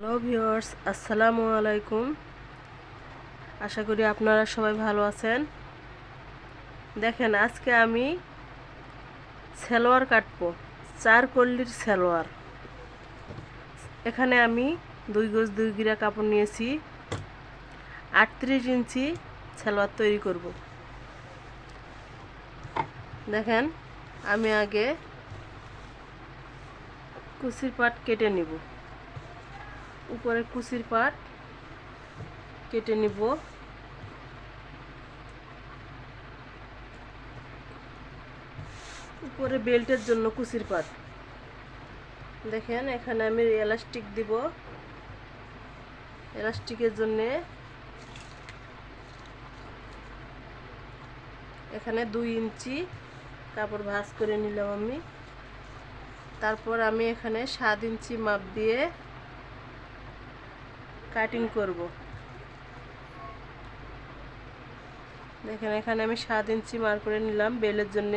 Hello viewers, আসসালামু আলাইকুম। আশা করি আপনারা সবাই ভালো আছেন। দেখেন, আজকে আমি সালোয়ার কাটবো, 4 কল্লির সালোয়ার। এখানে আমি 2 গজ 2 গিরা কাপড় নিয়েছি। 38 ইঞ্চি সালোয়ার তৈরি করব। দেখেন, আমি আগে কুচির পাট কেটে নিব। উপরে কুচির পাট কেটে নিব। উপরে বেল্টের জন্য কুচির পাট। দেখেন, এখানে আমি এলাস্টিক দিব। এলাস্টিকের জন্য এখানে 2 ইঞ্চি কাপড় ভাঁজ করে নিলাম আমি। তারপর আমি এখানে 7 ইঞ্চি মাপ দিয়ে কাটিং করব। দেখেন, এখানে আমি 7 ইঞ্চি মার করে নিলাম বেলের জন্য।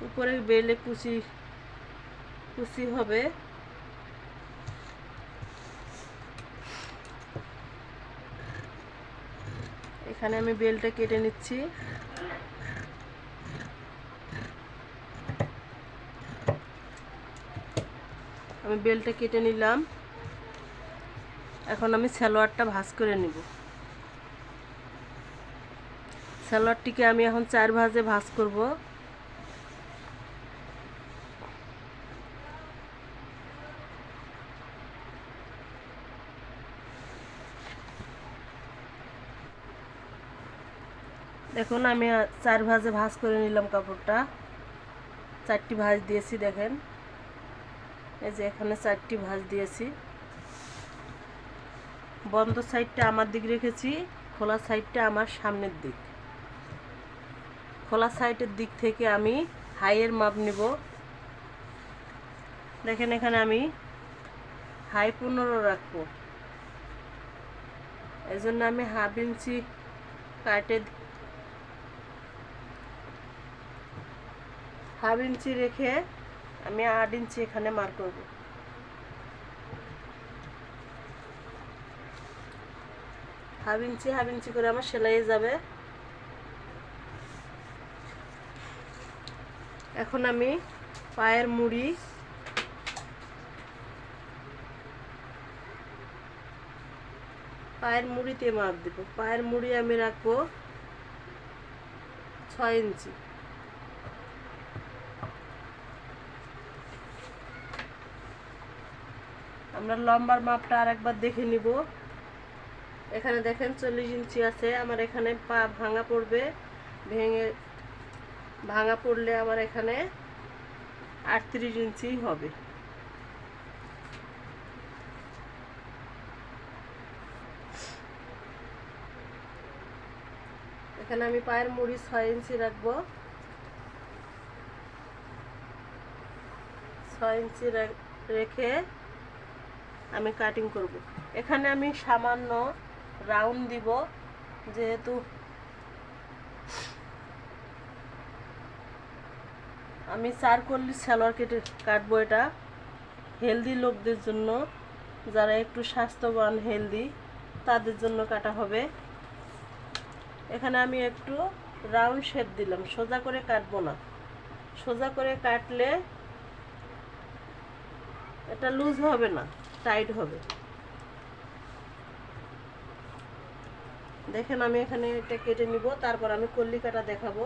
উপরে বেলে কুচি হবে। এখানে আমি বেলটা কেটে নিচ্ছি। আমি বেলটা কেটে নিলাম। এখন আমি সালোয়ারটা ভাঁজ করে নিব। সালোয়ারটিকে আমি এখন 4 ভাঁজে ভাঁজ করব। দেখুন, আমি 4 ভাঁজে ভাঁজ করে নিলাম কাপড়টা। 4টি ভাঁজ দিয়েছি। দেখেন, এই যে এখানে 4টি ভাঁজ দিয়েছি। বন্ধ সাইডটা আমার দিক রেখেছি, খোলা সাইডটা আমার সামনের দিক। খোলা সাইডের দিক থেকে আমি হাইয়ের মাপ নিব। দেখেন, এখানে আমি হাই 15 রাখবো। এই জন্য আমি ½ ইঞ্চি কাটে ½ ইঞ্চি রেখে আমি 8 ইঞ্চি এখানে মার করব। ½ ইঞ্চি করে আমার সেলাই যাবে। এখন আমি পায়ের মুড়িতে মাপ দেব। পায়ের মুড়ি আমি রাখবো 6 ইঞ্চি। আমরা লম্বার মাপটা আরেকবার দেখে নিব। এখানে দেখেন 40 ইঞ্চি আছে। আমার এখানে পা ভাঙা পড়বে। ভাঙা পড়লে আমার এখানে 38 ইঞ্চি হবে। এখানে আমি পায়ের মুড়ি 6 ইঞ্চি রাখবো। 6 ইঞ্চি রেখে আমি কাটিং করব। এখানে আমি সামান্য রাউন্ড দিব, যেহেতু আমি 4 কল্লি সালোয়ার কাটবো। এটা হেলদি লোকদের জন্য, যারা একটু স্বাস্থ্যবান হেলদি তাদের জন্য কাটা হবে। এখানে আমি একটু রাউন্ড শেপ দিলাম, সোজা করে কাটবো না। সোজা করে কাটলে এটা লুজ হবে না, টাইট হবে। দেখেন, আমি এখানে এটা কেটে নিব। তারপর আমি কল্লি কাটা দেখাবো।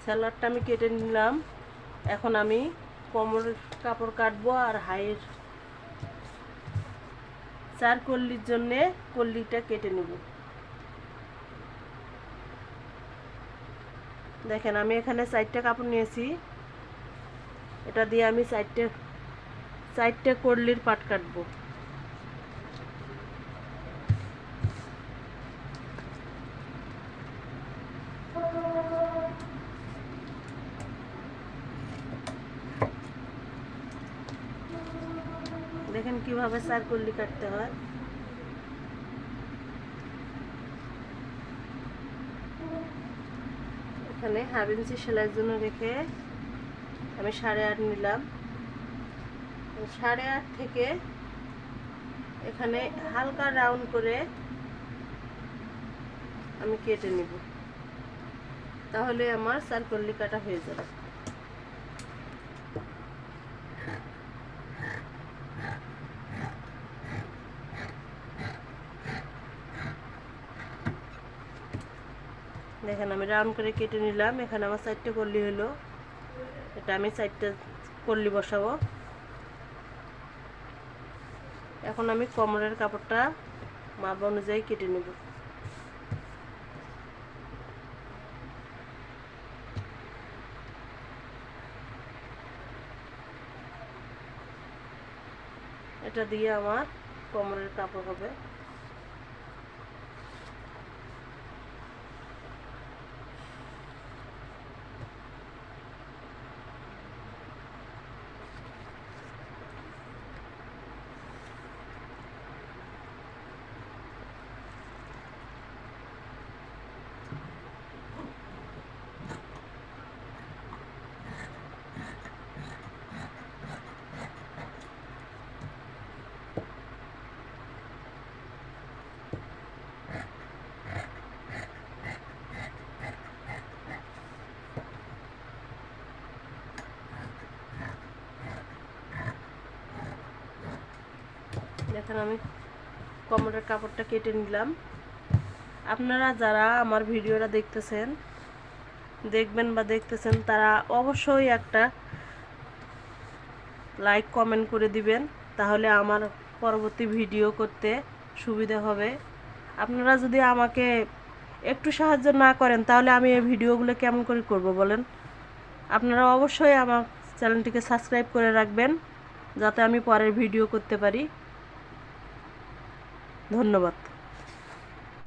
সালোয়ারটা আমি কেটে নিলাম। এখন আমি কোমরের কাপড় কাটবো আর হাইয়ের 4 কল্লির জন্যে কল্লিটা কেটে নেব। দেখেন, আমি এখানে 4টা কাপড় নিয়েছি। এটা দিয়ে আমি 4টে কল্লির পাট কাটবো। কিভাবে চার কলি কাটতে হয়। এখানে 1/2 ইঞ্চি সেলাইয়ের জন্য রেখে আমি 8.5 নিলাম। 8.5 থেকে এখানে হালকা রাউন্ড করে আমি কেটে নিব, তাহলে আমার চার কলি কাটা হয়ে যাবে। দেখেন আমি রাউন্ড করে কেটে নিলাম। এখানে আমার 4টে কলি হলো, এটা আমি 4টে কলি বসাবো। এখন আমি কোমরের কাপড়টা মাপ অনুযায়ী কেটে নেব। এটা দিয়ে আমার কোমরের কাপড় হবে। দেখেন আমি কোমরের কাপড়টা কেটে নিলাম। আপনারা যারা আমার ভিডিওটা দেখবেন বা দেখতেছেন, তারা অবশ্যই একটা লাইক কমেন্ট করে দিবেন, তাহলে আমার পরবর্তী ভিডিও করতে সুবিধা হবে। আপনারা যদি আমাকে একটু সাহায্য না করেন, তাহলে আমি এই ভিডিওগুলো কেমন করে করব বলেন। আপনারা অবশ্যই আমার চ্যানেলটিকে সাবস্ক্রাইব করে রাখবেন, যাতে আমি পরের ভিডিও করতে পারি। ধন্যবাদ।